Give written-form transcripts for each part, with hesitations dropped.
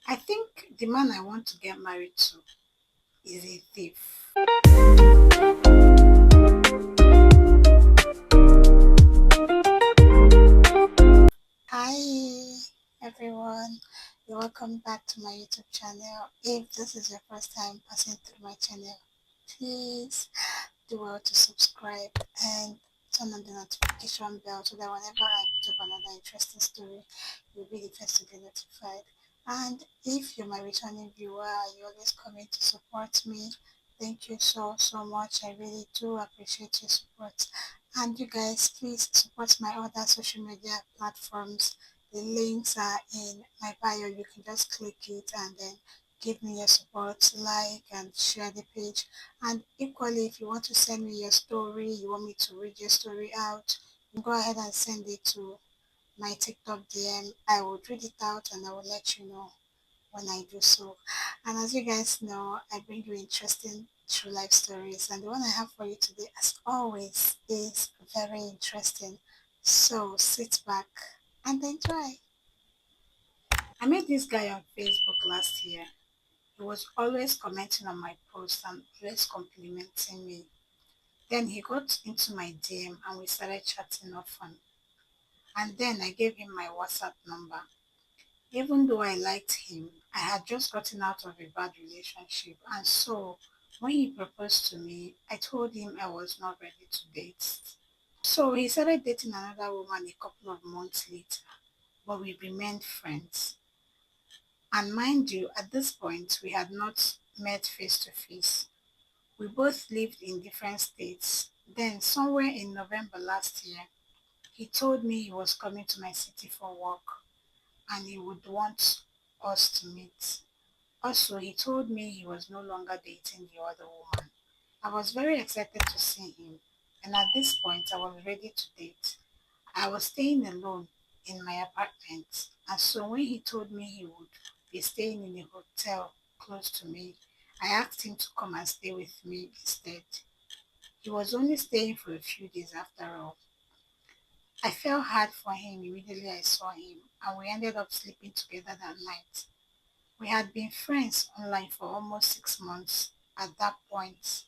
I think the man I want to get married to is a thief. Hi everyone, you're welcome back to my YouTube channel. If this is your first time passing through my channel, please do well to subscribe and turn on the notification bell so that whenever I put up another interesting story, you'll be the first to get notified. And if you're my returning viewer, you always coming to support me. Thank you so much. I really do appreciate your support. And you guys, please support my other social media platforms. The links are in my bio. You can just click it and then give me your support, like and share the page. And equally, if you want to send me your story, you want me to read your story out, you can go ahead and send it to my TikTok DM. I will read it out and I will let you know when I do so. And as you guys know, I bring you interesting true life stories. And the one I have for you today, as always, is very interesting. So sit back and enjoy. I met this guy on Facebook last year. He was always commenting on my posts and always complimenting me. Then he got into my DM and we started chatting often. And then I gave him my WhatsApp number. Even though I liked him, I had just gotten out of a bad relationship. And so when he proposed to me, I told him I was not ready to date. So he started dating another woman a couple of months later, but we remained friends. And mind you, at this point, we had not met face to face. We both lived in different states. Then, somewhere in November last year, he told me he was coming to my city for work and he would want us to meet. Also, he told me he was no longer dating the other woman. I was very excited to see him, and at this point, I was ready to date. I was staying alone in my apartment, and so when he told me he would be staying in a hotel close to me, I asked him to come and stay with me instead. He was only staying for a few days after all. I felt hard for him immediately I saw him, and we ended up sleeping together that night. We had been friends online for almost 6 months at that point,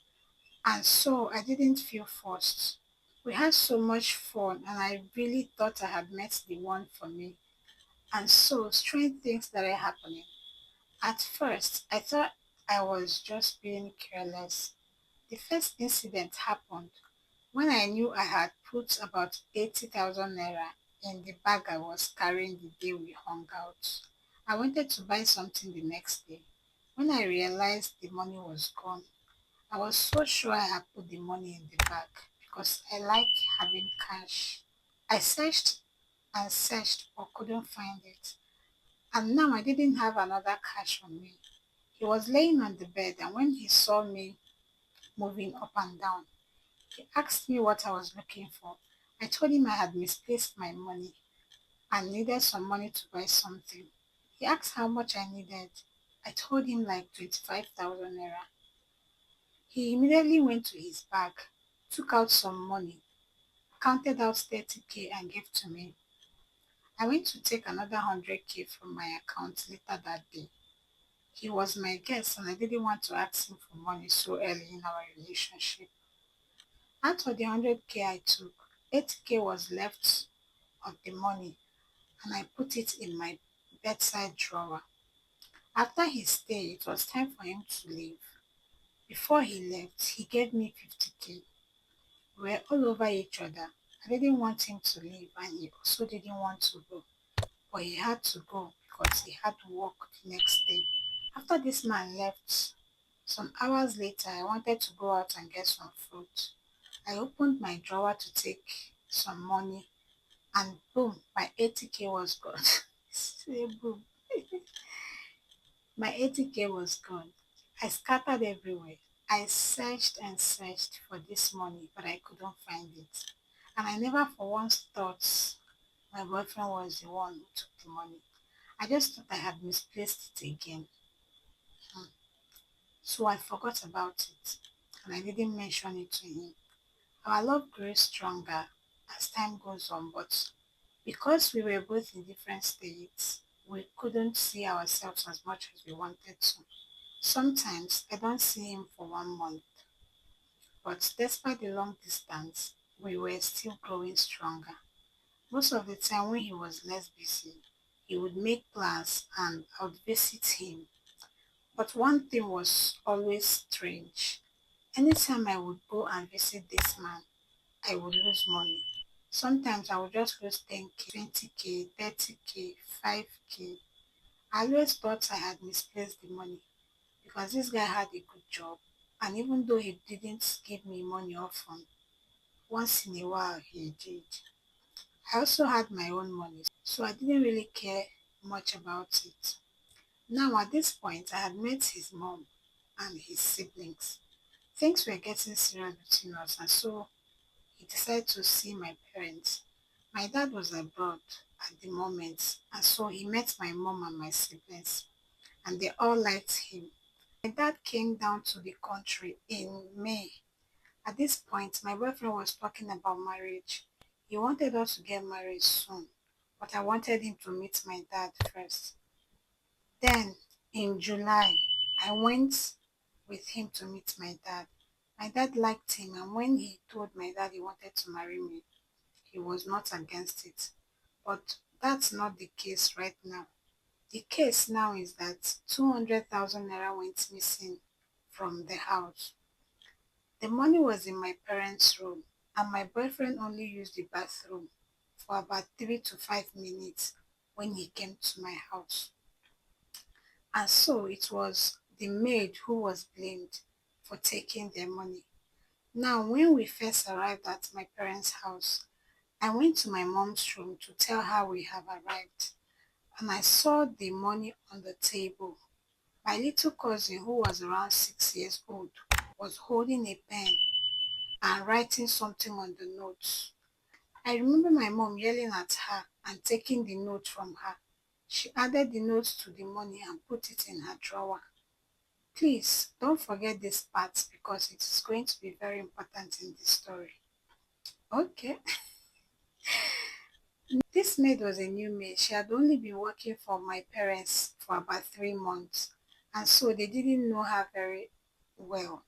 and so I didn't feel forced. We had so much fun, and I really thought I had met the one for me. And so strange things started happening. At first, I thought I was just being careless. The first incident happened when I knew I had put about 80,000 naira in the bag I was carrying the day we hung out. I wanted to buy something the next day. When I realized the money was gone, I was so sure I had put the money in the bag because I like having cash. I searched and searched but couldn't find it. And now I didn't have another cash on me. He was laying on the bed and when he saw me moving up and down, he asked me what I was looking for. I told him I had misplaced my money and needed some money to buy something. He asked how much I needed. I told him like 25,000 naira. He immediately went to his bag, took out some money, counted out 30k and gave to me. I went to take another 100k from my account later that day. He was my guest and I didn't want to ask him for money so early in our relationship. Out of the 100k I took, 80k was left of the money and I put it in my bedside drawer. After his stay, it was time for him to leave. Before he left, he gave me 50k. We were all over each other. I didn't want him to leave and he also didn't want to go. But he had to go because he had to work the next day. After this man left, some hours later, I wanted to go out and get some fruit. I opened my drawer to take some money and boom, my 80k was gone. Say boom. My 80k was gone. I scattered everywhere. I searched and searched for this money, but I couldn't find it. And I never for once thought my boyfriend was the one who took the money. I just thought I had misplaced it again. Hmm. So I forgot about it and I didn't mention it to him. Our love grew stronger as time goes on, but because we were both in different states, we couldn't see ourselves as much as we wanted to. Sometimes I don't see him for 1 month, but despite the long distance, we were still growing stronger. Most of the time, when he was less busy, he would make plans and I would visit him. But one thing was always strange. Anytime I would go and visit this man, I would lose money. Sometimes I would just lose 10k, 20k, 30k, 5k. I always thought I had misplaced the money because this guy had a good job. And even though he didn't give me money often, once in a while he did. I also had my own money, so I didn't really care much about it. Now, at this point, I had met his mom and his siblings. Things were getting serious between us, and so he decided to see my parents. My dad was abroad at the moment, and so he met my mom and my siblings, and they all liked him. My dad came down to the country in May. At this point, my boyfriend was talking about marriage. He wanted us to get married soon, but I wanted him to meet my dad first. Then, in July, I went with him to meet my dad. My dad liked him, and when he told my dad he wanted to marry me, he was not against it. But that's not the case right now. The case now is that 200,000 naira went missing from the house. The money was in my parents' room, and my boyfriend only used the bathroom for about 3 to 5 minutes when he came to my house. And so it was the maid who was blamed for taking their money. Now, when we first arrived at my parents' house, I went to my mom's room to tell her we have arrived, and I saw the money on the table. My little cousin, who was around 6 years old, was holding a pen and writing something on the notes. I remember my mom yelling at her and taking the note from her. She added the notes to the money and put it in her drawer. Please don't forget this part because it is going to be very important in this story. Okay. This maid was a new maid. She had only been working for my parents for about 3 months, and so they didn't know her very well.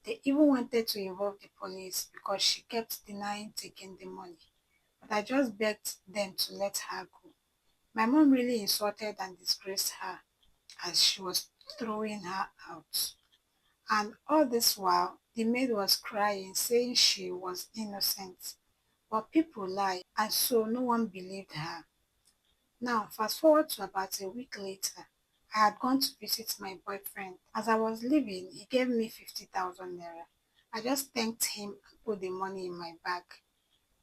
They even wanted to involve the police because she kept denying taking the money. But I just begged them to let her go. My mom really insulted and disgraced her as she was throwing her out. And all this while, the maid was crying, saying she was innocent. But people lie, and so no one believed her. Now, fast forward to about a week later, I had gone to visit my boyfriend. As I was leaving, he gave me 50,000 naira. I just thanked him and put the money in my bag.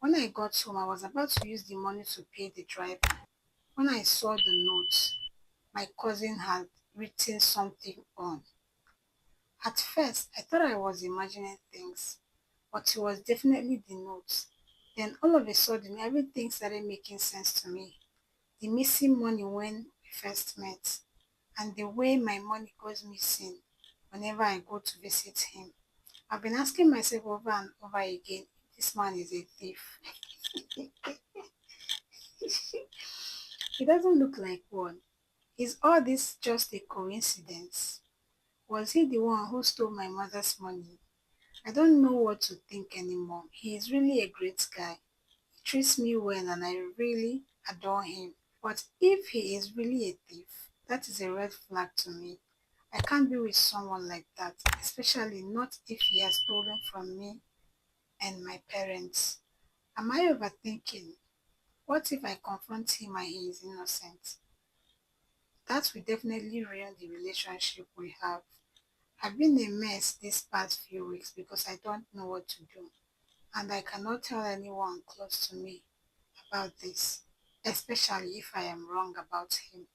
When I got home, I was about to use the money to pay the driver. When I saw the note, my cousin had written something on. At first, I thought I was imagining things, but it was definitely the note. Then all of a sudden, everything started making sense to me. The missing money when we first met, and the way my money goes missing whenever I go to visit him. I've been asking myself over and over again if this man is a thief. He doesn't look like one. Is all this just a coincidence? Was he the one who stole my mother's money? I don't know what to think anymore. He is really a great guy. He treats me well and I really adore him. But if he is really a thief, that is a red flag to me. I can't be with someone like that, especially not if he has stolen from me and my parents. Am I overthinking? What if I confront him and he is innocent? That will definitely ruin the relationship we have. I've been a mess these past few weeks because I don't know what to do, and I cannot tell anyone close to me about this, especially if I am wrong about him.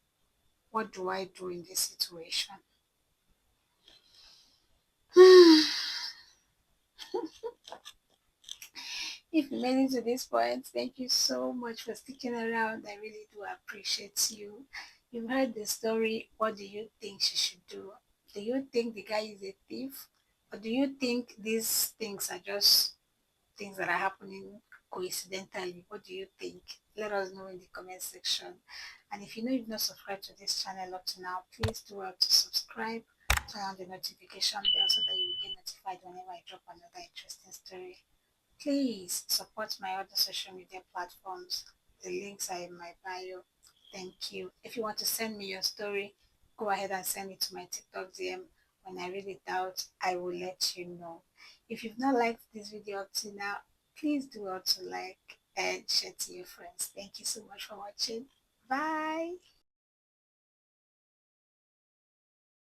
What do I do in this situation? If you made it to this point, thank you so much for sticking around. I really do appreciate you. You've heard the story. What do you think she should do? Do you think the guy is a thief? Or do you think these things are just things that are happening coincidentally? What do you think? let us know in the comment section. And if you know you've not subscribed to this channel up to now, please do well to subscribe, turn on the notification bell so that you get notified whenever I drop another interesting story. Please support my other social media platforms. The links are in my bio. Thank you. If you want to send me your story, go ahead and send it to my TikTok DM. When I read it out, I will let you know. If you've not liked this video up to now, please do well to like and share to your friends. Thank you so much for watching. Bye.